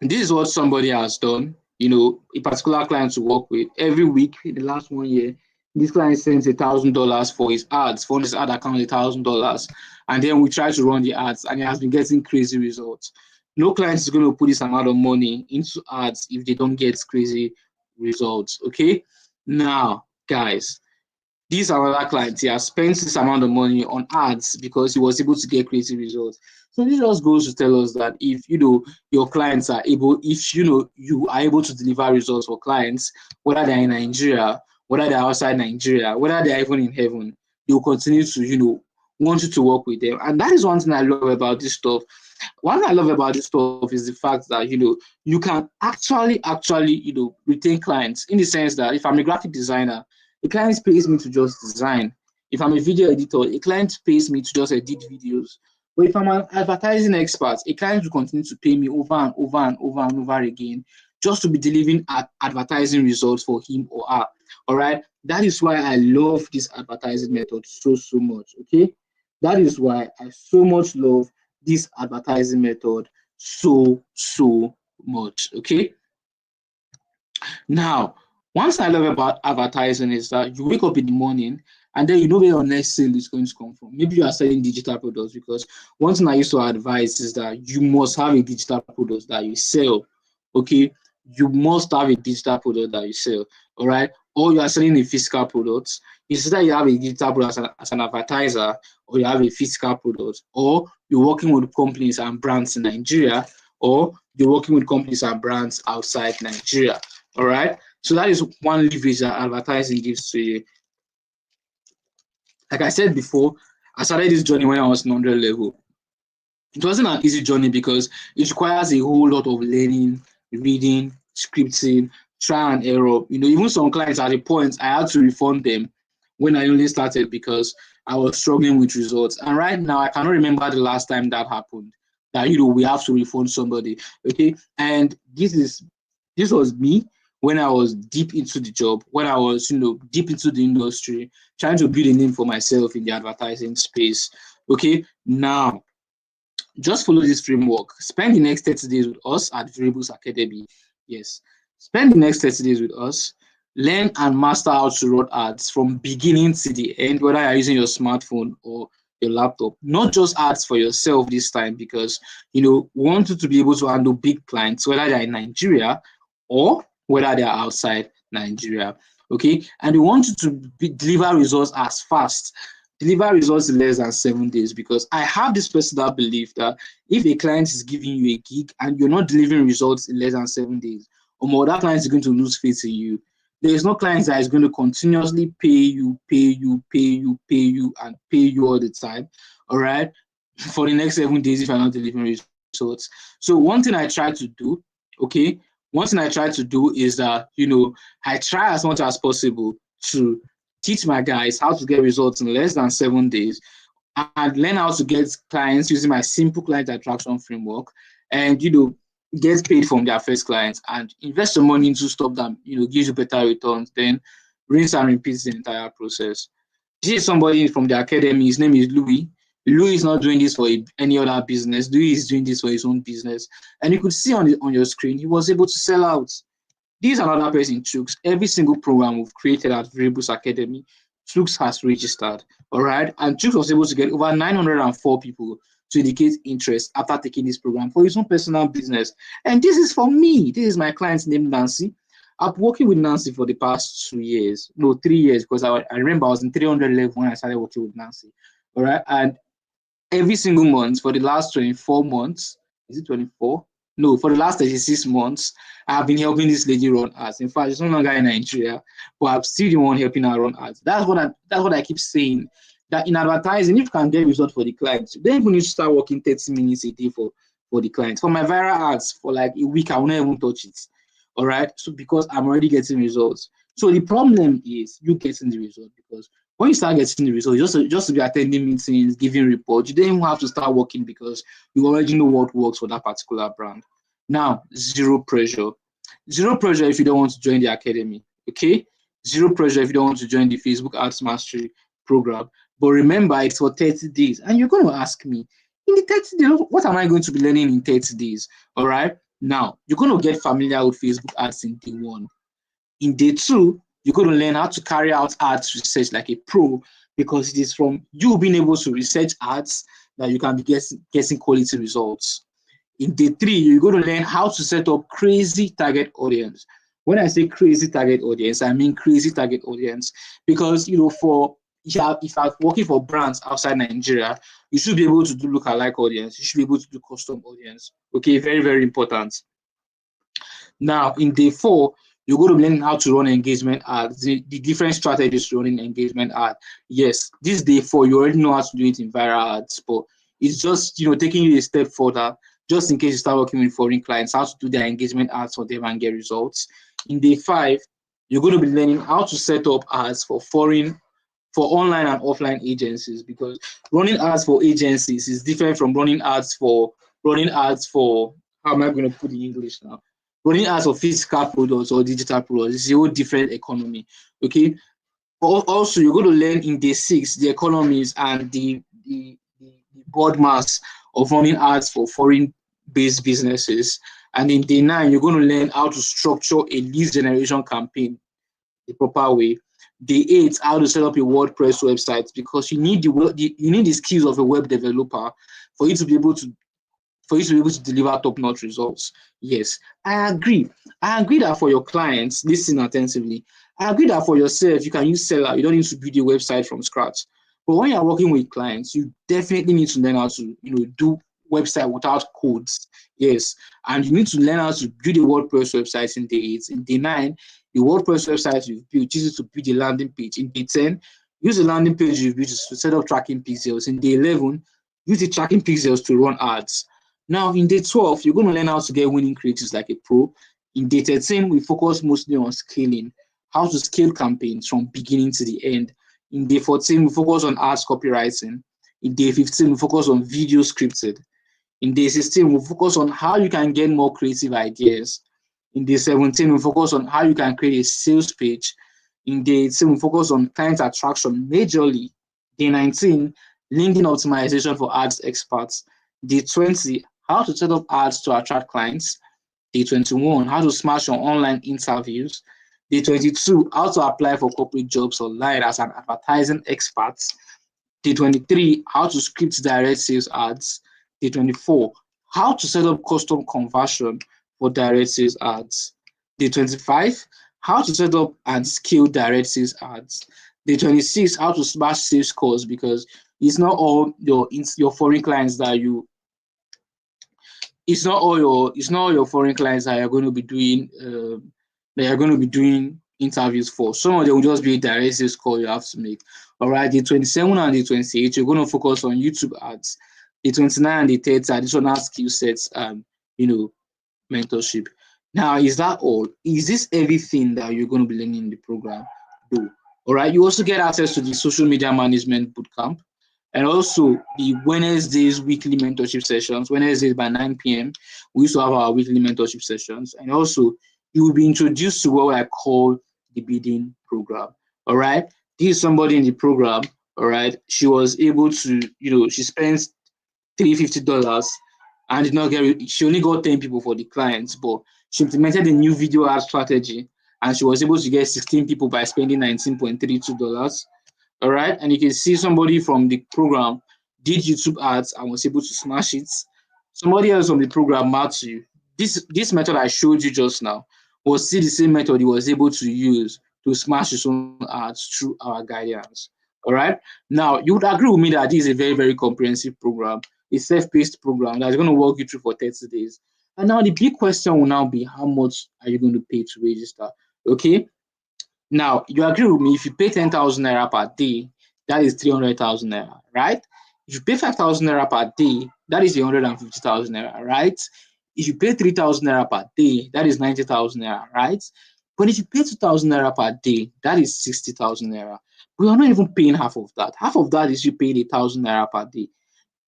this is what somebody has done. A particular client to work with every week in the last 1 year. This client sends $1,000 for his ads, for his ad account, $1,000, and then we try to run the ads, and he has been getting crazy results. No client is going to put this amount of money into ads if they don't get crazy results. Okay. Now, guys, this another client, he has spent this amount of money on ads because he was able to get crazy results. So this just goes to tell us that if your clients are able, if you are able to deliver results for clients, whether they're in Nigeria, whether they're outside Nigeria, whether they're even in heaven, they'll continue to want you to work with them. And that is one thing I love about this stuff. One thing I love about this stuff is the fact that you can actually retain clients, in the sense that if I'm a graphic designer, a client pays me to just design. If I'm a video editor, a client pays me to just edit videos. But if I'm an advertising expert, a client will continue to pay me over and over and over and over again, just to be delivering advertising results for him or her. All right. That is why I love this advertising method so much. Okay. That is why I so much love this advertising method so much. Okay. Now, one thing I love about advertising is that you wake up in the morning and then you know where your next sale is going to come from. Maybe you are selling digital products, because one thing I used to advise is that you must have a digital product that you sell. Okay, you must have a digital product that you sell. All right, or you are selling a physical product. It's either you have a digital product as an advertiser, or you have a physical product, or you're working with companies and brands in Nigeria, or you're working with companies and brands outside Nigeria. All right. So that is one leverage that advertising gives to you. Like I said before, I started this journey when I was 100 level. It wasn't an easy journey because it requires a whole lot of learning, reading, scripting, trial and error. Even some clients at the point I had to refund them when I only started because I was struggling with results. And right now, I cannot remember the last time that happened, that we have to refund somebody. Okay. And this was me when I was deep into the job, when I was, deep into the industry, trying to build a name for myself in the advertising space. Okay, now, just follow this framework. Spend the next 30 days with us at Variables Academy. Yes, spend the next 30 days with us. Learn and master how to run ads from beginning to the end, whether you're using your smartphone or your laptop. Not just ads for yourself this time, because we want you to be able to handle big clients, whether they're in Nigeria or whether they're outside Nigeria. Okay, and we want you to deliver results as fast. Deliver results in less than 7 days, because I have this personal belief that if a client is giving you a gig and you're not delivering results in less than 7 days, or more, that client is going to lose faith in you. There is no client that is going to continuously pay you, and pay you all the time. All right, for the next 7 days if you're not delivering results. So one thing I try to do, okay, one thing I try to do is that, you know, I try as much as possible to teach my guys how to get results in less than 7 days and learn how to get clients using my simple client attraction framework and, you know, get paid from their first clients and invest your money into stuff that, you know, gives you better returns, then rinse and repeat the entire process. This is somebody from the academy. His name is Louis. Louis is not doing this for any other business. Louis is doing this for his own business. And you could see on your screen, he was able to sell out. This is another person, Chooks. Every single program we've created at Variables Academy, Chooks has registered. All right. And Chooks was able to get over 904 people to indicate interest after taking this program for his own personal business. And this is for me. This is my client named Nancy. I've been working with Nancy for the past 2 years, no, 3 years, because I remember I was in 300 level when I started working with Nancy. All right. And every single month for the last 24 months, is it 24? No, for the last 36 months, I've been helping this lady run ads. In fact, she's no longer in Nigeria, but I'm still the one helping her run ads. That's what I keep saying. That in advertising, if you can get results for the clients, then you need to start working 30 minutes a day for the clients. For my viral ads, for like a week, I will not even touch it. All right. So because I'm already getting results. So the problem is you getting the result, because when you start getting the results, just to be attending meetings, giving reports, you don't even have to start working because you already know what works for that particular brand. Now, zero pressure. Zero pressure if you don't want to join the academy, okay? Zero pressure if you don't want to join the Facebook Ads Mastery program. But remember, it's for 30 days. And you're going to ask me, in the 30 days, what am I going to be learning in 30 days? All right? Now, you're going to get familiar with Facebook ads in day 1. In day 2, you're going to learn how to carry out ads research like a pro, because it is from you being able to research ads that you can be getting quality results. In day 3, you're going to learn how to set up crazy target audience. When I say crazy target audience, I mean crazy target audience, because, you know, if I'm working for brands outside Nigeria, you should be able to do lookalike audience. You should be able to do custom audience. Okay, very, very important. Now, in day 4, you're going to learn how to run engagement ads, the different strategies to running engagement ad. Yes, this day 4, you already know how to do it in viral ads, but it's just, you know, taking you a step further, just in case you start working with foreign clients, how to do their engagement ads for them and get results. In day 5, you're going to be learning how to set up ads for online and offline agencies, because running ads for agencies is different from running ads for how am I going to put it in English now? Running ads for physical products or digital products is a whole different economy. Okay. Also, you're going to learn in day 6 the economies and the broad mass of running ads for foreign-based businesses. And in day 9, you're going to learn how to structure a lead generation campaign the proper way. Day 8, how to set up a WordPress website, because you need the skills of a web developer for you to be able to deliver top-notch results. Yes, I agree. I agree that for your clients, listen attentively. I agree that for yourself, you can use Seller. You don't need to build a website from scratch. But when you're working with clients, you definitely need to learn how to, do website without codes. Yes, and you need to learn how to build a WordPress website in day 8. In day 9, the WordPress website you've built, use it to build a landing page. In day 10, use the landing page you've built to set up tracking pixels. In day 11, use the tracking pixels to run ads. Now, in day 12, you're going to learn how to get winning creatives like a pro. In day 13, we focus mostly on scaling, how to scale campaigns from beginning to the end. In day 14, we focus on ads copywriting. In day 15, we focus on video scripted. In day 16, we focus on how you can get more creative ideas. In day 17, we focus on how you can create a sales page. In day 18, we focus on client attraction majorly. Day 19, LinkedIn optimization for ads experts. Day 20, how to set up ads to attract clients. Day 21, how to smash your online interviews. Day 22, how to apply for corporate jobs online as an advertising expert. Day 23, how to script direct sales ads. Day 24, how to set up custom conversion for direct sales ads. Day 25, how to set up and scale direct sales ads. Day 26, how to smash sales calls, because it's not all your foreign clients that it's not all your foreign clients that you're going to be doing interviews for. Some of them will just be a direct sales call you have to make. All right, day 27 and day 28, you're going to focus on YouTube ads. Day 29 and day 30, additional skill sets and mentorship. Now, is that all? Is this everything that you're going to be learning in the program? No. All right. You also get access to the social media management bootcamp and also the Wednesdays weekly mentorship sessions. Wednesdays by 9 p.m. We used to have our weekly mentorship sessions. And also, you will be introduced to what I call the bidding program. All right. This is somebody in the program. All right. She was able to, she spends $350 and did not get, she only got 10 people for the clients, but she implemented a new video ad strategy and she was able to get 16 people by spending $19.32. All right. And you can see somebody from the program did YouTube ads and was able to smash it. Somebody else from the program, Matthew, this method I showed you just now was still the same method he was able to use to smash his own ads through our guidance. All right. Now, you would agree with me that this is a very, very comprehensive program, a self-paced program that's going to walk you through for 30 days. And now the big question will now be, how much are you going to pay to register? Okay. Now, you agree with me, if you pay 10,000 naira per day, that is 300,000 naira, right? If you pay 5,000 naira per day, that is 150,000 naira, right? If you pay 3,000 naira per day, that is 90,000 naira, right? But if you pay 2,000 naira per day, that is 60,000 naira. We are not even paying half of that. Half of that is you paying 1,000 naira per day.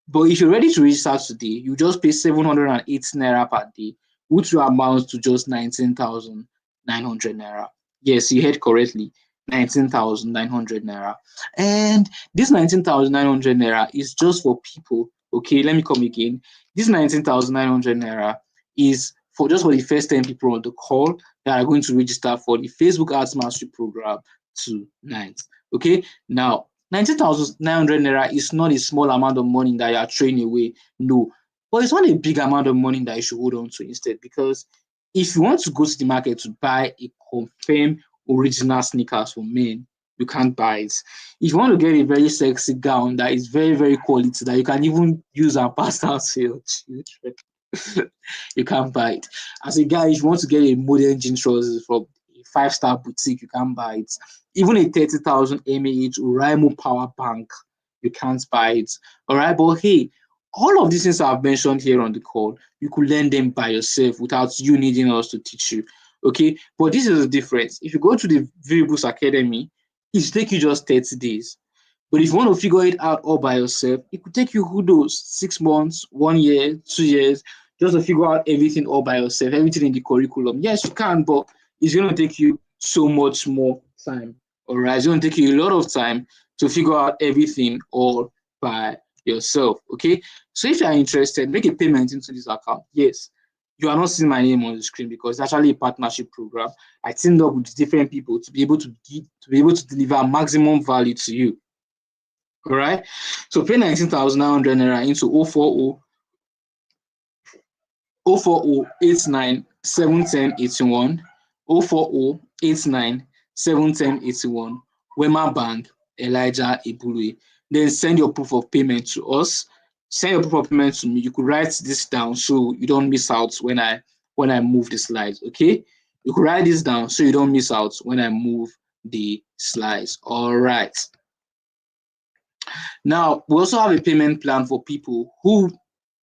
But if you're ready to register today, you just pay 708 naira per day, which will amount to just 19,900 naira. Yes, you heard correctly, 19,900 naira. And this 19,900 naira is just for people. Okay, let me come again. This 19,900 naira is for just for the first 10 people on the call that are going to register for the Facebook Ads Mastery Program tonight. Okay, now 19,900 naira is not a small amount of money that you are throwing away. No, but it's not a big amount of money that you should hold on to instead, because if you want to go to the market to buy a confirmed original sneakers for men, you can't buy it. If you want to get a very sexy gown that is very, very quality, that you can even use and pass out to your children, you can't buy it. As a guy, if you want to get a modern jean trousers from a five-star boutique, you can't buy it. Even a 30,000 mAh Oraimo power bank, you can't buy it. All right, but hey, all of these things I've mentioned here on the call, you could learn them by yourself without you needing us to teach you. Okay, but this is the difference. If you go to the Variables Academy, it will take you just 30 days. But if you want to figure it out all by yourself, it could take you, who knows, 6 months, 1 year, 2 years, just to figure out everything all by yourself, everything in the curriculum. Yes, you can, but it's going to take you so much more time. All right, it's going to take you a lot of time to figure out everything all by yourself. Okay, so if you are interested, make a payment into this account. Yes, you are not seeing my name on the screen because it's actually a partnership program. I teamed up with different people to be able to deliver maximum value to you. All right, so pay 19,900 naira into 040 04089 71081 040 89 71081 Wema Bank, Elijah Ibulue. Then send your proof of payment to us. Send your proof of payment to me. You could write this down so you don't miss out when I move the slides. Okay, you could write this down so you don't miss out when I move the slides. All right. Now, we also have a payment plan for people who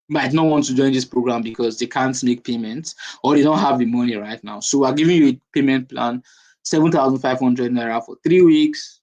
might not want to join this program because they can't make payments or they don't have the money right now. So we're giving you a payment plan, 7,500 naira for 3 weeks,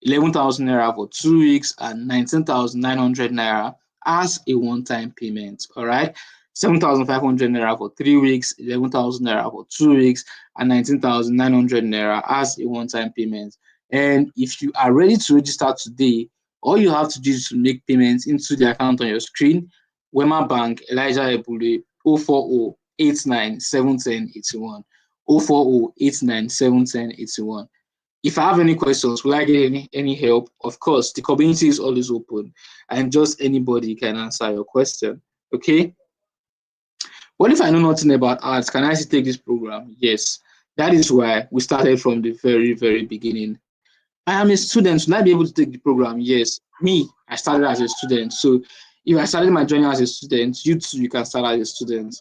11,000 naira for 2 weeks, and 19,900 naira as a one-time payment. All right, 7,500 naira for 3 weeks, 11,000 naira for 2 weeks, and 19,900 naira as a one-time payment. And if you are ready to register today, all you have to do is to make payments into the account on your screen. Wema Bank, Elijah Ibulue, 040 89 710 81. 040 89 710 81. If I have any questions, will I get any help? Of course, the community is always open and just anybody can answer your question. Okay. What if I know nothing about arts? Can I still take this program? Yes. That is why we started from the very, very beginning. I am a student. Will I be able to take the program? Yes. Me, I started as a student. So if I started my journey as a student, you too, you can start as a student.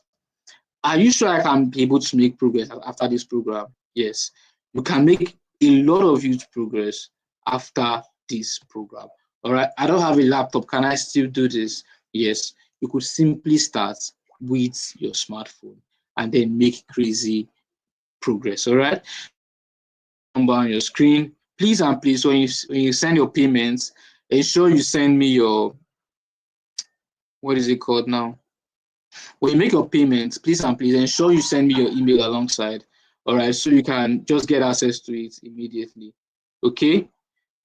Are you sure I can be able to make progress after this program? Yes. You can make a lot of huge progress after this program. All right. I don't have a laptop. Can I still do this? Yes. You could simply start with your smartphone. and then make crazy progress. All right. Number on your screen. Please and please, when you send your payments, ensure you send me your, what is it called now? When you make your payments, please and please ensure you send me your email alongside. All right, so you can just get access to it immediately. Okay.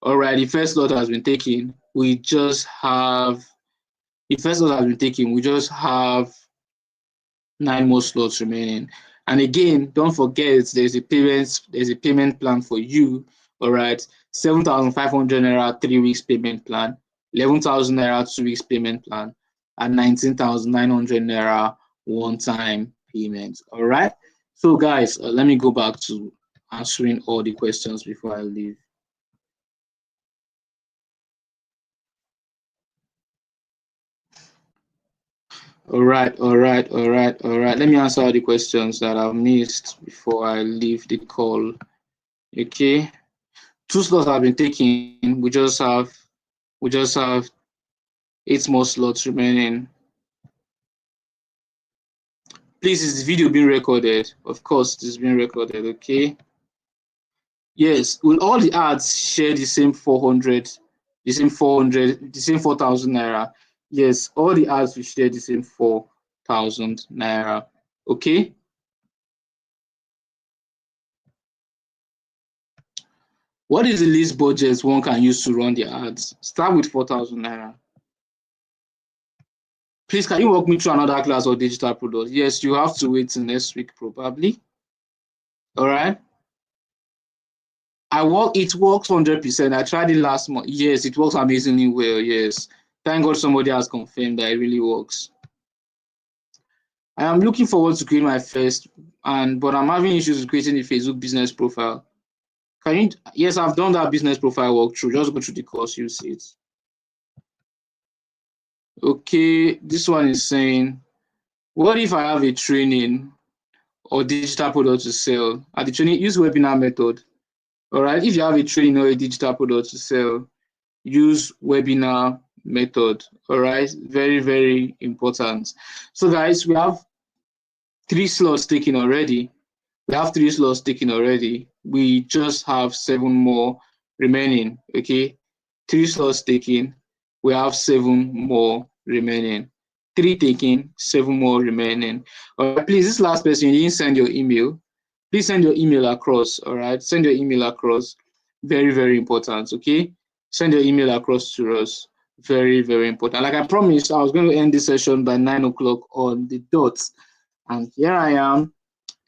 All right. The first lot has been taken. We just have 9 more slots remaining. And again, don't forget there's a payment plan for you. All right, 7,500 naira 3 weeks payment plan, 11,000 naira 2 weeks payment plan, and 19,900 naira one-time payment. All right. So guys, let me go back to answering all the questions before I leave. All right. Let me answer all the questions that I've missed before I leave the call. Okay. 2 slots have been taken. We just have 8 more slots remaining. Please, is the video being recorded? Of course, it is being recorded. Okay. Yes. Will all the ads share the same 400, the same 400, the same 4,000 naira? Yes, all the ads will share the same 4,000 naira. Okay. What is the least budget one can use to run the ads? Start with 4,000 naira. Please, can you walk me through another class of digital products? Yes, you have to wait till next week probably. All right. It works 100%. I tried it last month. Yes, it works amazingly well. Yes. Thank God somebody has confirmed that it really works. I am looking forward to create my first, but I'm having issues with creating a Facebook business profile. Yes, I've done that business profile walkthrough. Just go through the course, you'll see it. Okay, this one is saying, what if I have a training or digital product to sell? At the training, use webinar method. All right, if you have a training or a digital product to sell, use webinar method. All right, very, very important. So guys, we have 3 slots taken already. We just have 7 more remaining. Okay, 3 slots taken. We have 7 more remaining. 3 taken, 7 more remaining. All right, please, this last person, you didn't send your email. Please send your email across. All right, send your email across. Very, very important. Okay, send your email across to us. Very, very important. Like I promised, I was going to end this session by 9 o'clock on the dot, and here I am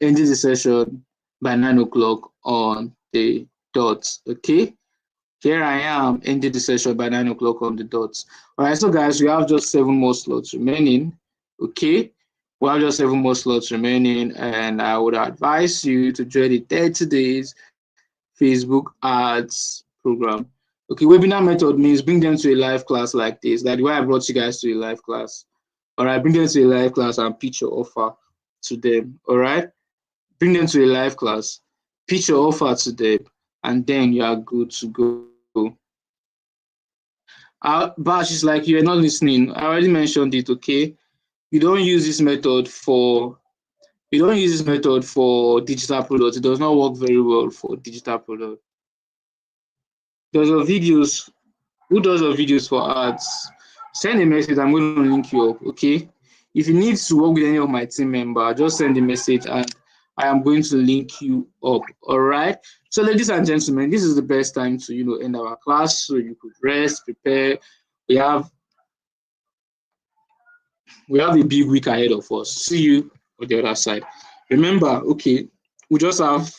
ending the session by 9 o'clock on the dot. Okay, here I am ending the session by 9 o'clock on the dot. All right, so guys, we have just 7 more slots remaining. Okay, we have just 7 more slots remaining, and I would advise you to join the 30 days Facebook ads program. Okay, webinar method means bring them to a live class like this. That's why I brought you guys to a live class. All right, bring them to a live class and pitch your offer to them. All right, bring them to a live class, pitch your offer to them, and then you are good to go. Bash is like, you're not listening. I already mentioned it. Okay, you don't use this method for digital products. It does not work very well for digital products. Does your videos, who does your videos for ads? Send a message. I'm going to link you up. Okay, if you need to work with any of my team member, just send a message and I am going to link you up. All right. So, ladies and gentlemen, this is the best time to end our class so you could rest, prepare. We have a big week ahead of us. See you on the other side. Remember, okay, we just have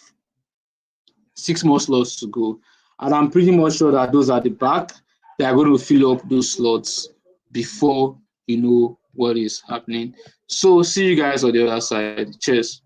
6 more slots to go, and I'm pretty much sure that those at the back, they are going to fill up those slots before you know what is happening. So see you guys on the other side. Cheers.